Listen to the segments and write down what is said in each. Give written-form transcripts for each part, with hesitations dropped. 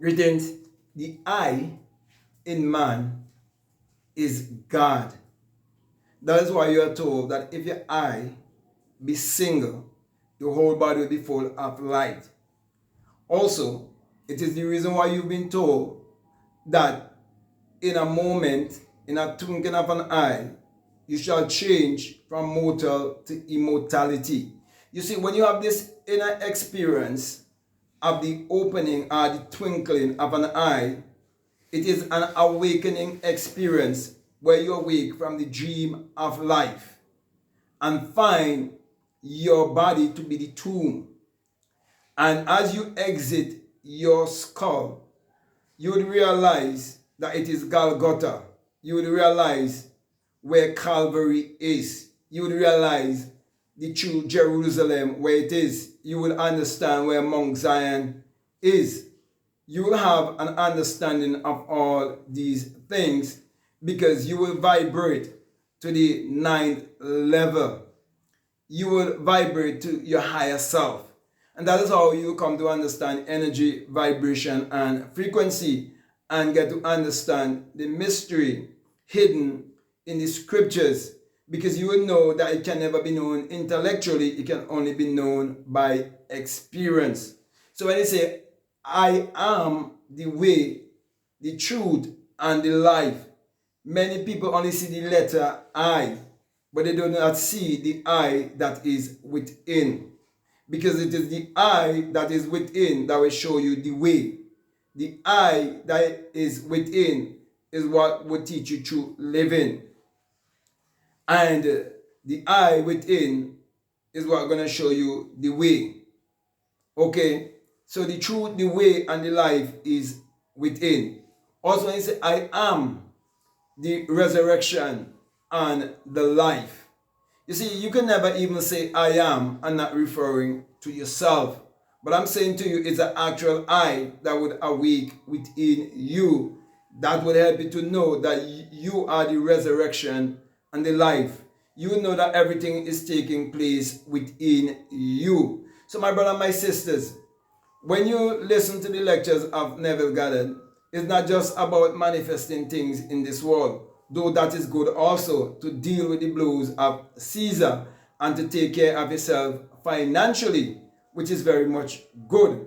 Greetings. The I in man is God. That is why you are told that if your eye be single, your whole body will be full of light. Also, it is the reason why you've been told that in a moment, in a twinkling of an eye, you shall change from mortal to immortality. You see, when you have this inner experience of the opening or the twinkling of an eye, it is an awakening experience where you awake from the dream of life and find your body to be the tomb. And as you exit your skull, you would realize that it is Golgotha. You would realize where Calvary is. You would realize the true Jerusalem where it is. You will understand where Mount Zion is. You will have an understanding of all these things because you will vibrate to the ninth level. You will vibrate to your higher self. And that is how you come to understand energy, vibration, and frequency, and get to understand the mystery hidden in the scriptures, because you will know that it can never be known intellectually, it can only be known by experience. So when you say, I am the way, the truth, and the life, many people only see the letter I, but they do not see the I that is within. Because it is the I that is within that will show you the way. The I that is within is what will teach you true living. And the I within is what going to show you the way. Okay? So the truth, the way, and the life is within. Also, when you say, I am the resurrection and the life. You see, you can never even say I am and not referring to yourself. But I'm saying to you, it's an actual I that would awake within you. That would help you to know that you are the resurrection and the life. You know that everything is taking place within you. So my brother and my sisters, when you listen to the lectures of Neville Goddard, it's not just about manifesting things in this world, though that is good also, to deal with the blows of Caesar and to take care of yourself financially, which is very much good.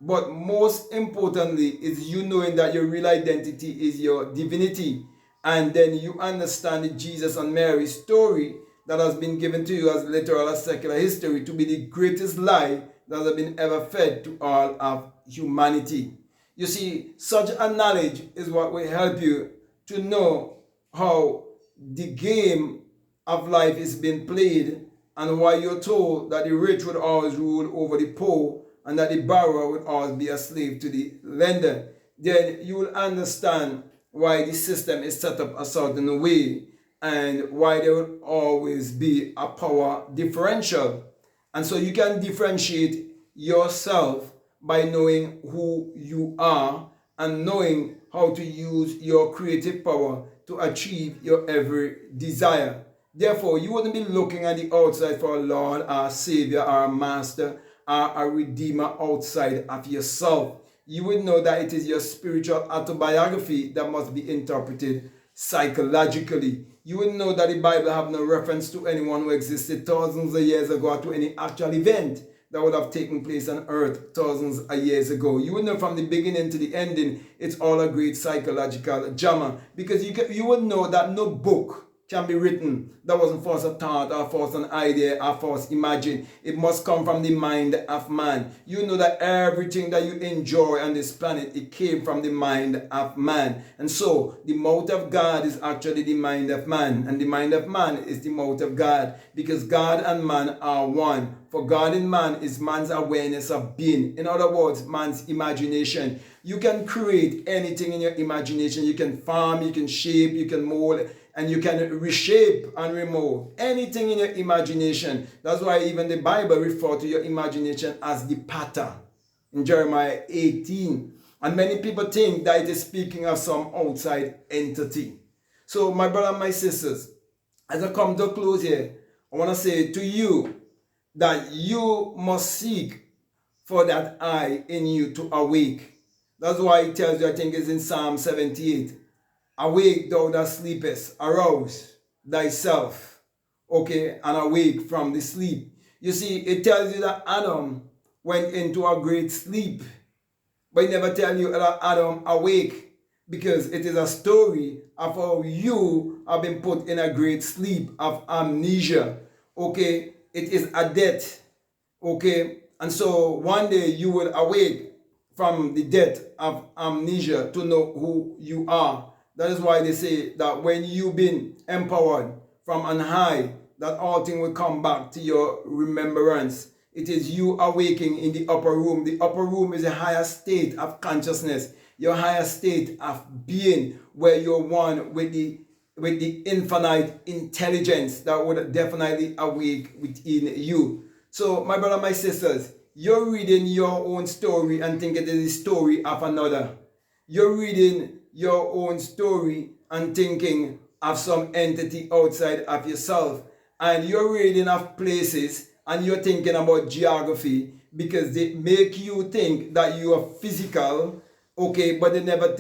But most importantly is you knowing that your real identity is your divinity, and then you understand the Jesus and Mary story that has been given to you as literal as secular history to be the greatest lie that has been ever fed to all of humanity. You see, such a knowledge is what will help you to know how the game of life is being played, and why you're told that the rich would always rule over the poor and that the borrower would always be a slave to the lender. Then you will understand why the system is set up a certain way and why there will always be a power differential. And so you can differentiate yourself by knowing who you are and knowing how to use your creative power to achieve your every desire. Therefore, you wouldn't be looking at the outside for a Lord, our Savior, our Master, or a Redeemer outside of yourself. You would know that it is your spiritual autobiography that must be interpreted psychologically. You would know that the Bible have no reference to anyone who existed thousands of years ago, or to any actual event that would have taken place on earth thousands of years ago. You would know from the beginning to the ending, it's all a great psychological drama, because you would know that no book can be written that wasn't first a thought or first an idea or first imagined. It must come from the mind of man. You know that everything that you enjoy on this planet, it came from the mind of man. And so the mouth of God is actually the mind of man, and the mind of man is the mouth of God, because God and man are one. For God in man is man's awareness of being. In other words, man's imagination. You can create anything in your imagination. You can farm, you can shape, you can mold, and you can reshape and remove anything in your imagination. That's why even the Bible refers to your imagination as the pattern in Jeremiah 18. And many people think that it is speaking of some outside entity. So my brother and my sisters, as I come to a close here, I want to say to you that you must seek for that I in you to awake. That's why it tells you, I think it's in Psalm 78, awake thou that sleepest, arouse thyself, okay, and awake from the sleep. You see, it tells you that Adam went into a great sleep, but it never tell you that Adam awake, because it is a story of how you have been put in a great sleep of amnesia, okay. It is a death, okay. And so one day you will awake from the death of amnesia to know who you are. That is why they say that when you've been empowered from on high, that all things will come back to your remembrance. It is you awaking in the upper room. The upper room is a higher state of consciousness, your higher state of being, where you're one with the infinite intelligence that would definitely awake within you. So, my brother, my sisters, you're reading your own story and think it is the story of another. You're reading your own story and thinking of some entity outside of yourself. And you're reading of places and you're thinking about geography because they make you think that you are physical, okay, but they never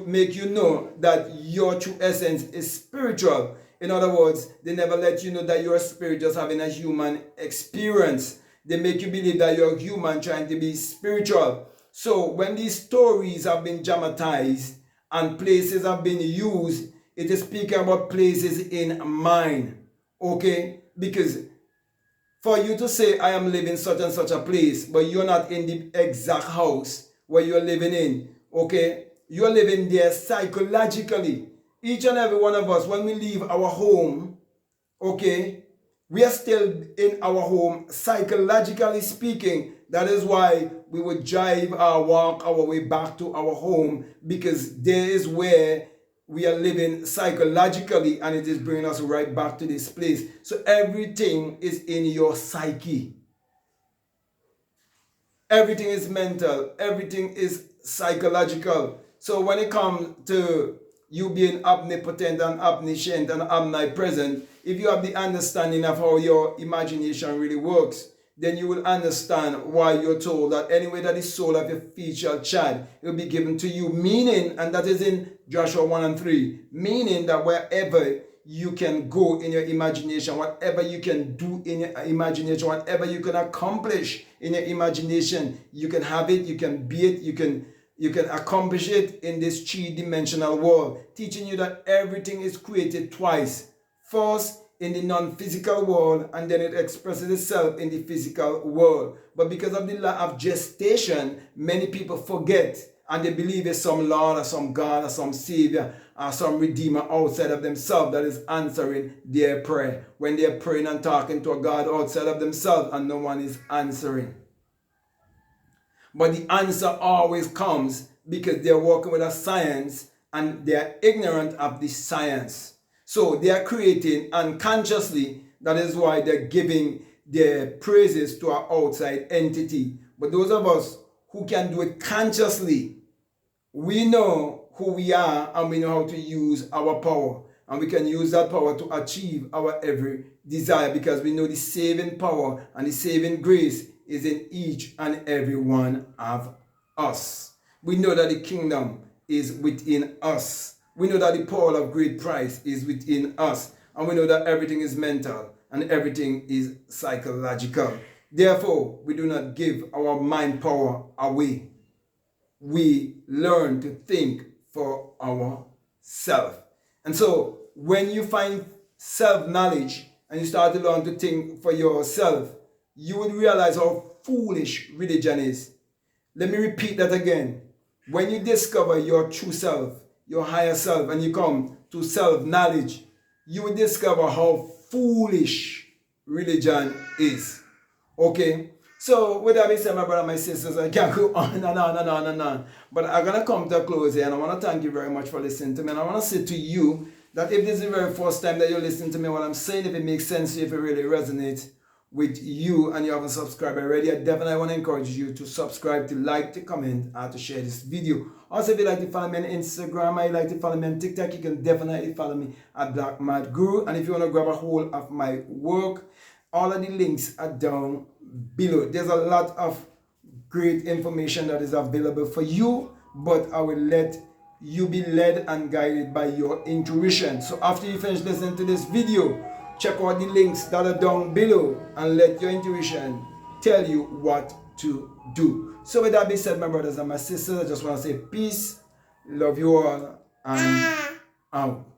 make you know that your true essence is spiritual. In other words, they never let you know that you're a spirit just having a human experience. They make you believe that you're human trying to be spiritual. So when these stories have been dramatized and places have been used, it is speaking about places in mind. Okay? Because for you to say, I am living such and such a place, but you're not in the exact house where you're living in. Okay? You're living there psychologically. Each and every one of us, when we leave our home, okay, we are still in our home, psychologically speaking. That is why we would drive or walk our way back to our home, because there is where we are living psychologically, and it is bringing us right back to this place. So everything is in your psyche. Everything is mental. Everything is psychological. So when it comes to you being omnipotent and omniscient and omnipresent, if you have the understanding of how your imagination really works, then you will understand why you're told that anyway that the sole of your feet shall tread, it will be given to you. Meaning, and that is in Joshua 1 and 3, meaning that wherever you can go in your imagination, whatever you can do in your imagination, whatever you can accomplish in your imagination, you can have it, you can be it, you can accomplish it in this three-dimensional world, teaching you that everything is created twice. First, in the non-physical world, and then it expresses itself in the physical world. But because of the law of gestation, many people forget, and they believe it's some Lord or some God or some Savior or some Redeemer outside of themselves that is answering their prayer. When they're praying and talking to a God outside of themselves and no one is answering. But the answer always comes because they're working with a science and they're ignorant of the science. So they are creating unconsciously. That is why they're giving their praises to our outside entity. But those of us who can do it consciously, we know who we are and we know how to use our power. And we can use that power to achieve our every desire, because we know the saving power and the saving grace is in each and every one of us. We know that the kingdom is within us. We know that the power of great price is within us. And we know that everything is mental and everything is psychological. Therefore, we do not give our mind power away. We learn to think for ourselves. And so, when you find self-knowledge and you start to learn to think for yourself, you will realize how foolish religion is. Let me repeat that again. When you discover your true self, your higher self, and you come to self-knowledge, you will discover how foolish religion is. Okay? So, with that being said, my brother, my sisters, I can go on and on and on and on. But I'm going to come to a close here, and I want to thank you very much for listening to me. And I want to say to you that if this is the very first time that you're listening to me, what I'm saying, if it makes sense to you, if it really resonates with you and you haven't subscribed already, I definitely want to encourage you to subscribe, to like, to comment, and to share this video. Also, if you'd like to follow me on Instagram, or you'd like to follow me on TikTok, you can definitely follow me at Black Mad Guru. And if you want to grab a hold of my work, all of the links are down below. There's a lot of great information that is available for you but I will let you be led and guided by your intuition. So after you finish listening to this video, check out the links that are down below and let your intuition tell you what to do. So with that being said, my brothers and my sisters, I just want to say peace, love you all, and out.